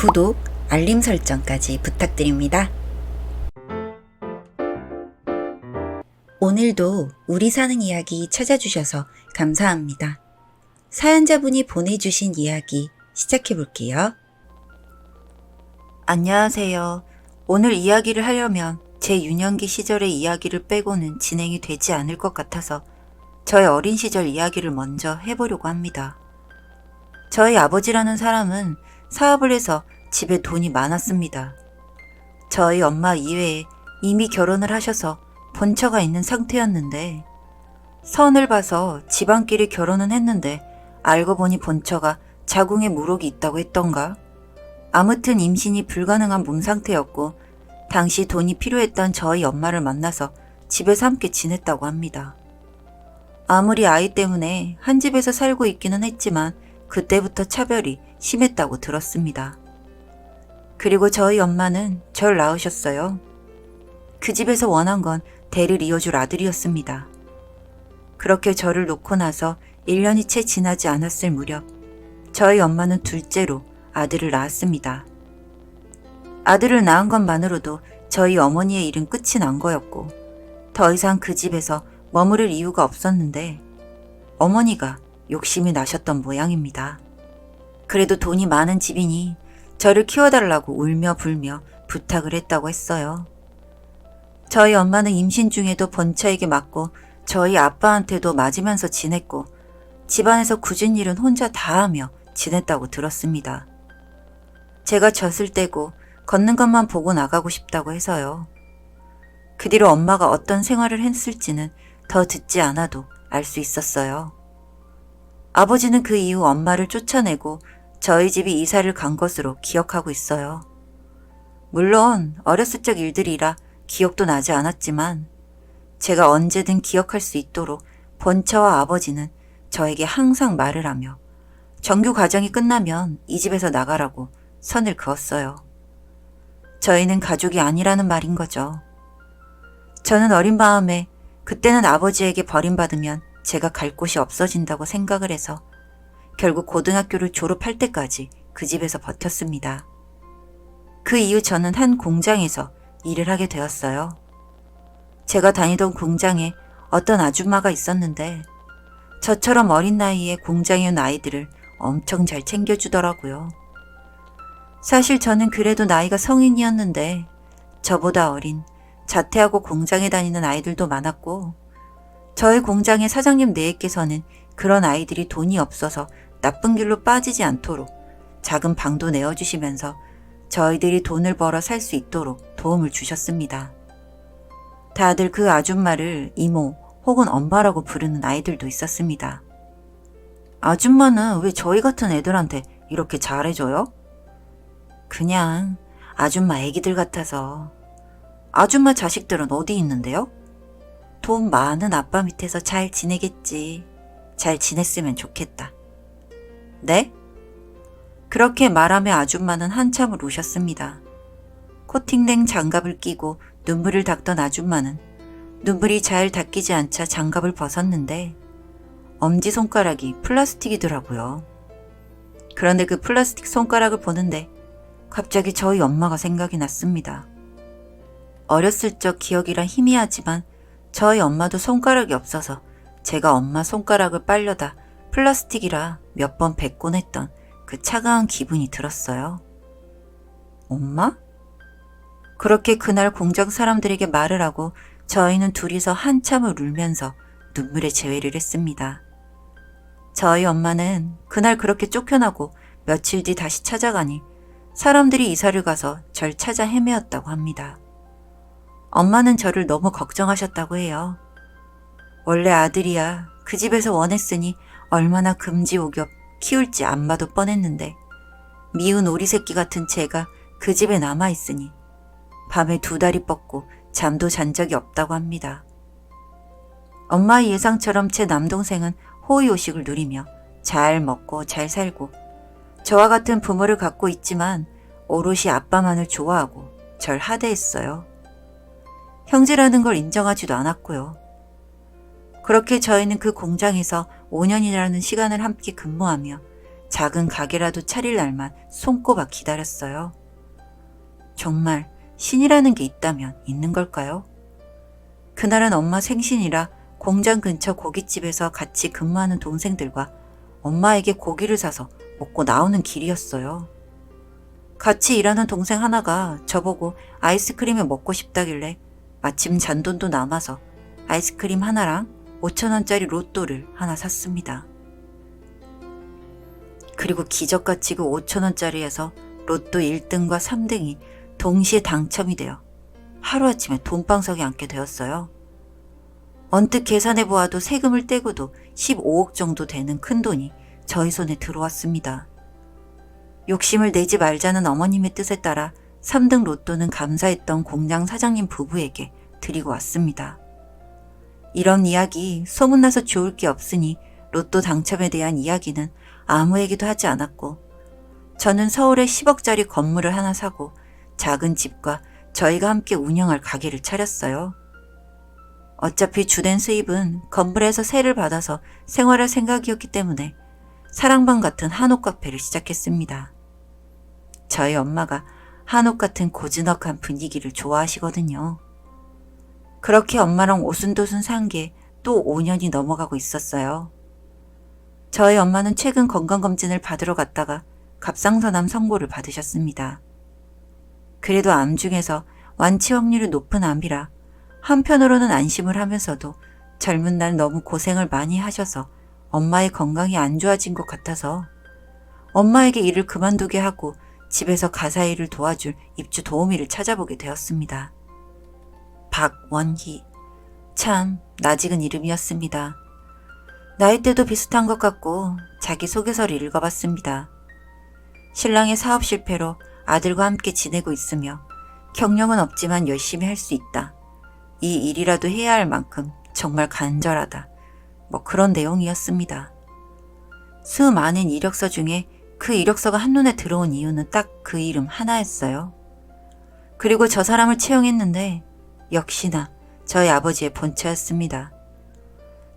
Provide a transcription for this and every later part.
구독, 알림 설정까지 부탁드립니다. 오늘도 우리 사는 이야기 찾아주셔서 감사합니다. 사연자분이 보내주신 이야기 시작해볼게요. 안녕하세요. 오늘 이야기를 하려면 제 유년기 시절의 이야기를 빼고는 진행이 되지 않을 것 같아서 저의 어린 시절 이야기를 먼저 해보려고 합니다. 저희 아버지라는 사람은 사업을 해서 집에 돈이 많았습니다. 저희 엄마 이외에 이미 결혼을 하셔서 본처가 있는 상태였는데 선을 봐서 집안끼리 결혼은 했는데 알고 보니 본처가 자궁에 물혹이 있다고 했던가? 아무튼 임신이 불가능한 몸 상태였고 당시 돈이 필요했던 저희 엄마를 만나서 집에서 함께 지냈다고 합니다. 아무리 아이 때문에 한 집에서 살고 있기는 했지만 그때부터 차별이 심했다고 들었습니다. 그리고 저희 엄마는 절 낳으셨어요. 그 집에서 원한 건 대를 이어줄 아들이었습니다. 그렇게 저를 놓고 나서 1년이 채 지나지 않았을 무렵 저희 엄마는 둘째로 아들을 낳았습니다. 아들을 낳은 것만으로도 저희 어머니의 일은 끝이 난 거였고 더 이상 그 집에서 머무를 이유가 없었는데 어머니가 욕심이 나셨던 모양입니다. 그래도 돈이 많은 집이니 저를 키워달라고 울며 불며 부탁을 했다고 했어요. 저희 엄마는 임신 중에도 본처에게 맞고 저희 아빠한테도 맞으면서 지냈고 집안에서 굳은 일은 혼자 다 하며 지냈다고 들었습니다. 제가 젖을 떼고 걷는 것만 보고 나가고 싶다고 해서요. 그 뒤로 엄마가 어떤 생활을 했을지는 더 듣지 않아도 알 수 있었어요. 아버지는 그 이후 엄마를 쫓아내고 저희 집이 이사를 간 것으로 기억하고 있어요. 물론 어렸을 적 일들이라 기억도 나지 않았지만 제가 언제든 기억할 수 있도록 본처와 아버지는 저에게 항상 말을 하며 정규 과정이 끝나면 이 집에서 나가라고 선을 그었어요. 저희는 가족이 아니라는 말인 거죠. 저는 어린 마음에 그때는 아버지에게 버림받으면 제가 갈 곳이 없어진다고 생각을 해서 결국 고등학교를 졸업할 때까지 그 집에서 버텼습니다. 그 이후 저는 한 공장에서 일을 하게 되었어요. 제가 다니던 공장에 어떤 아줌마가 있었는데 저처럼 어린 나이에 공장에 온 아이들을 엄청 잘 챙겨주더라고요. 사실 저는 그래도 나이가 성인이었는데 저보다 어린 자퇴하고 공장에 다니는 아이들도 많았고 저희 공장의 사장님 내외께서는 그런 아이들이 돈이 없어서 나쁜 길로 빠지지 않도록 작은 방도 내어주시면서 저희들이 돈을 벌어 살 수 있도록 도움을 주셨습니다. 다들 그 아줌마를 이모 혹은 엄마라고 부르는 아이들도 있었습니다. 아줌마는 왜 저희 같은 애들한테 이렇게 잘해줘요? 그냥 아줌마 애기들 같아서. 아줌마 자식들은 어디 있는데요? 돈 많은 아빠 밑에서 잘 지내겠지. 잘 지냈으면 좋겠다. 네? 그렇게 말하며 아줌마는 한참을 우셨습니다. 코팅된 장갑을 끼고 눈물을 닦던 아줌마는 눈물이 잘 닦이지 않자 장갑을 벗었는데 엄지손가락이 플라스틱이더라고요. 그런데 그 플라스틱 손가락을 보는데 갑자기 저희 엄마가 생각이 났습니다. 어렸을 적 기억이라 희미하지만 저희 엄마도 손가락이 없어서 제가 엄마 손가락을 빨려다 플라스틱이라 몇 번 뱉곤 했던 그 차가운 기분이 들었어요. 엄마? 그렇게 그날 공장 사람들에게 말을 하고 저희는 둘이서 한참을 울면서 눈물의 재회를 했습니다. 저희 엄마는 그날 그렇게 쫓겨나고 며칠 뒤 다시 찾아가니 사람들이 이사를 가서 절 찾아 헤매었다고 합니다. 엄마는 저를 너무 걱정하셨다고 해요. 원래 아들이야 그 집에서 원했으니 얼마나 금지옥엽 키울지 안 봐도 뻔했는데 미운 오리 새끼 같은 제가 그 집에 남아있으니 밤에 두 다리 뻗고 잠도 잔 적이 없다고 합니다. 엄마의 예상처럼 제 남동생은 호의호식을 누리며 잘 먹고 잘 살고 저와 같은 부모를 갖고 있지만 오롯이 아빠만을 좋아하고 절 하대했어요. 형제라는 걸 인정하지도 않았고요. 그렇게 저희는 그 공장에서 5년이라는 시간을 함께 근무하며 작은 가게라도 차릴 날만 손꼽아 기다렸어요. 정말 신이라는 게 있다면 있는 걸까요? 그날은 엄마 생신이라 공장 근처 고깃집에서 같이 근무하는 동생들과 엄마에게 고기를 사서 먹고 나오는 길이었어요. 같이 일하는 동생 하나가 저보고 아이스크림을 먹고 싶다길래 마침 잔돈도 남아서 아이스크림 하나랑 5,000원짜리 로또를 하나 샀습니다. 그리고 기적같이 그 5,000원짜리에서 로또 1등과 3등이 동시에 당첨이 되어 하루아침에 돈방석에 앉게 되었어요. 언뜻 계산해 보아도 세금을 떼고도 15억 정도 되는 큰돈이 저희 손에 들어왔습니다. 욕심을 내지 말자는 어머님의 뜻에 따라 3등 로또는 감사했던 공장 사장님 부부에게 드리고 왔습니다. 이런 이야기 소문나서 좋을 게 없으니 로또 당첨에 대한 이야기는 아무에게도 하지 않았고 저는 서울에 10억짜리 건물을 하나 사고 작은 집과 저희가 함께 운영할 가게를 차렸어요. 어차피 주된 수입은 건물에서 세를 받아서 생활할 생각이었기 때문에 사랑방 같은 한옥 카페를 시작했습니다. 저희 엄마가 한옥 같은 고즈넉한 분위기를 좋아하시거든요. 그렇게 엄마랑 오순도순 산 게 또 5년이 넘어가고 있었어요. 저희 엄마는 최근 건강검진을 받으러 갔다가 갑상선암 선고를 받으셨습니다. 그래도 암 중에서 완치 확률이 높은 암이라 한편으로는 안심을 하면서도 젊은 날 너무 고생을 많이 하셔서 엄마의 건강이 안 좋아진 것 같아서 엄마에게 일을 그만두게 하고 집에서 가사 일을 도와줄 입주 도우미를 찾아보게 되었습니다. 박원희. 참 낯익은 이름이었습니다. 나이대도 비슷한 것 같고 자기소개서를 읽어봤습니다. 신랑의 사업 실패로 아들과 함께 지내고 있으며 경력은 없지만 열심히 할 수 있다. 이 일이라도 해야 할 만큼 정말 간절하다. 뭐 그런 내용이었습니다. 수많은 이력서 중에 그 이력서가 한눈에 들어온 이유는 딱 그 이름 하나였어요. 그리고 저 사람을 채용했는데 역시나 저희 아버지의 본처였습니다.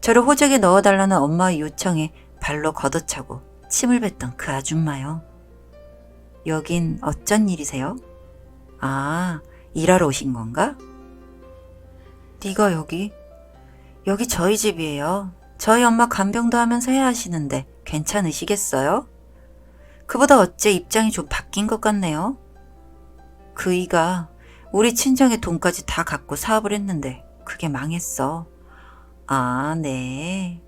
저를 호적에 넣어달라는 엄마의 요청에 발로 걷어차고 침을 뱉던 그 아줌마요. 여긴 어쩐 일이세요? 아, 일하러 오신 건가? 네가 여기 저희 집이에요. 저희 엄마 간병도 하면서 해야 하시는데 괜찮으시겠어요? 그보다 어째 입장이 좀 바뀐 것 같네요. 그이가 우리 친정의 돈까지 다 갖고 사업을 했는데 그게 망했어. 아, 네.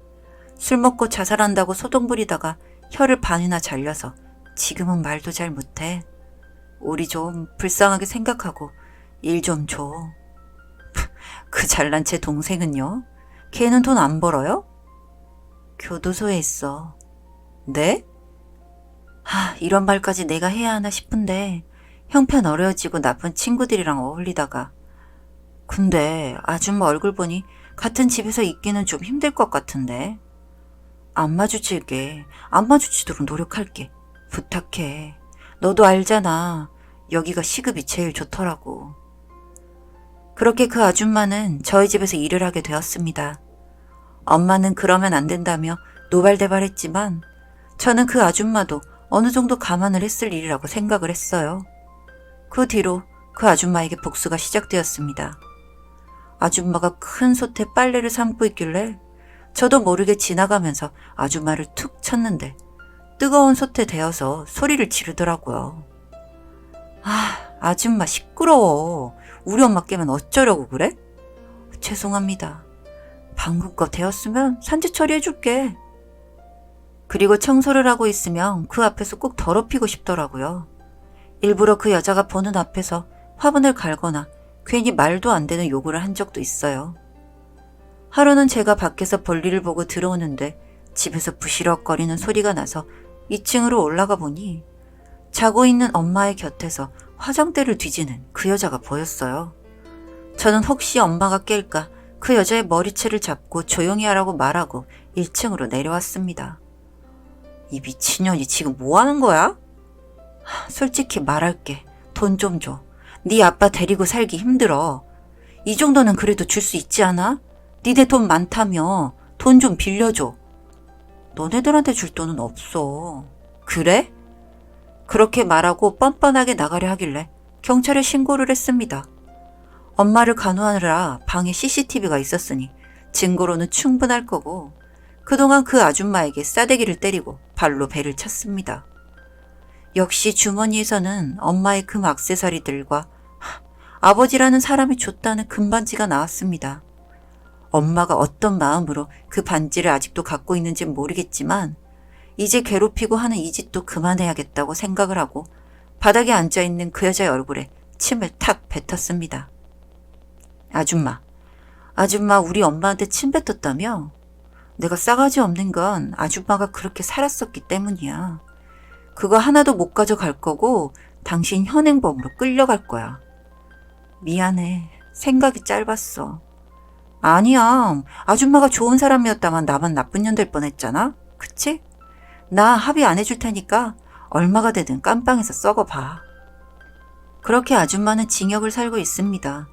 술 먹고 자살한다고 소동 부리다가 혀를 반이나 잘려서 지금은 말도 잘 못해. 우리 좀 불쌍하게 생각하고 일 좀 줘. 그 잘난 체 동생은요? 걔는 돈 안 벌어요? 교도소에 있어. 네? 이런 말까지 내가 해야 하나 싶은데 형편 어려워지고 나쁜 친구들이랑 어울리다가 근데 아줌마 얼굴 보니 같은 집에서 있기는 좀 힘들 것 같은데 안 마주칠게. 안 마주치도록 노력할게. 부탁해. 너도 알잖아. 여기가 시급이 제일 좋더라고. 그렇게 그 아줌마는 저희 집에서 일을 하게 되었습니다. 엄마는 그러면 안 된다며 노발대발했지만 저는 그 아줌마도 어느 정도 감안을 했을 일이라고 생각을 했어요. 그 뒤로 그 아줌마에게 복수가 시작되었습니다. 아줌마가 큰 솥에 빨래를 삶고 있길래 저도 모르게 지나가면서 아줌마를 툭 쳤는데 뜨거운 솥에 데어서 소리를 지르더라고요. 아줌마 시끄러워. 우리 엄마 깨면 어쩌려고 그래? 죄송합니다. 방금 거 데웠으면 산지 처리해줄게. 그리고 청소를 하고 있으면 그 앞에서 꼭 더럽히고 싶더라고요. 일부러 그 여자가 보는 앞에서 화분을 갈거나 괜히 말도 안 되는 요구를 한 적도 있어요. 하루는 제가 밖에서 볼일을 보고 들어오는데 집에서 부시럭거리는 소리가 나서 2층으로 올라가 보니 자고 있는 엄마의 곁에서 화장대를 뒤지는 그 여자가 보였어요. 저는 혹시 엄마가 깰까 그 여자의 머리채를 잡고 조용히 하라고 말하고 1층으로 내려왔습니다. 이 미친년이 지금 뭐 하는 거야? 솔직히 말할게. 돈 좀 줘. 네 아빠 데리고 살기 힘들어. 이 정도는 그래도 줄 수 있지 않아? 니네 돈 많다며. 돈 좀 빌려줘. 너네들한테 줄 돈은 없어. 그래? 그렇게 말하고 뻔뻔하게 나가려 하길래 경찰에 신고를 했습니다. 엄마를 간호하느라 방에 CCTV가 있었으니 증거로는 충분할 거고 그동안 그 아줌마에게 싸대기를 때리고 발로 배를 찼습니다. 역시 주머니에서는 엄마의 금 액세서리들과 아버지라는 사람이 줬다는 금반지가 나왔습니다. 엄마가 어떤 마음으로 그 반지를 아직도 갖고 있는지는 모르겠지만 이제 괴롭히고 하는 이 짓도 그만해야겠다고 생각을 하고 바닥에 앉아있는 그 여자의 얼굴에 침을 탁 뱉었습니다. 아줌마 우리 엄마한테 침 뱉었다며? 내가 싸가지 없는 건 아줌마가 그렇게 살았었기 때문이야. 그거 하나도 못 가져갈 거고 당신 현행범으로 끌려갈 거야. 미안해. 생각이 짧았어. 아니야. 아줌마가 좋은 사람이었다만 나만 나쁜 년 될 뻔했잖아. 그치? 나 합의 안 해줄 테니까 얼마가 되든 깜빵에서 썩어봐. 그렇게 아줌마는 징역을 살고 있습니다.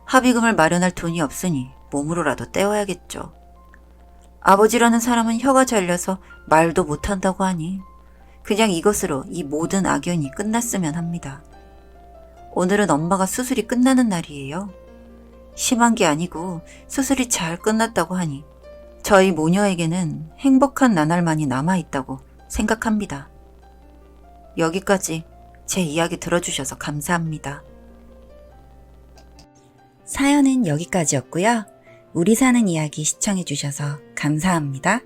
합의금을 마련할 돈이 없으니 몸으로라도 떼어야겠죠. 아버지라는 사람은 혀가 잘려서 말도 못한다고 하니 그냥 이것으로 이 모든 악연이 끝났으면 합니다. 오늘은 엄마가 수술이 끝나는 날이에요. 심한 게 아니고 수술이 잘 끝났다고 하니 저희 모녀에게는 행복한 나날만이 남아있다고 생각합니다. 여기까지 제 이야기 들어주셔서 감사합니다. 사연은 여기까지였고요. 우리 사는 이야기 시청해주셔서 감사합니다.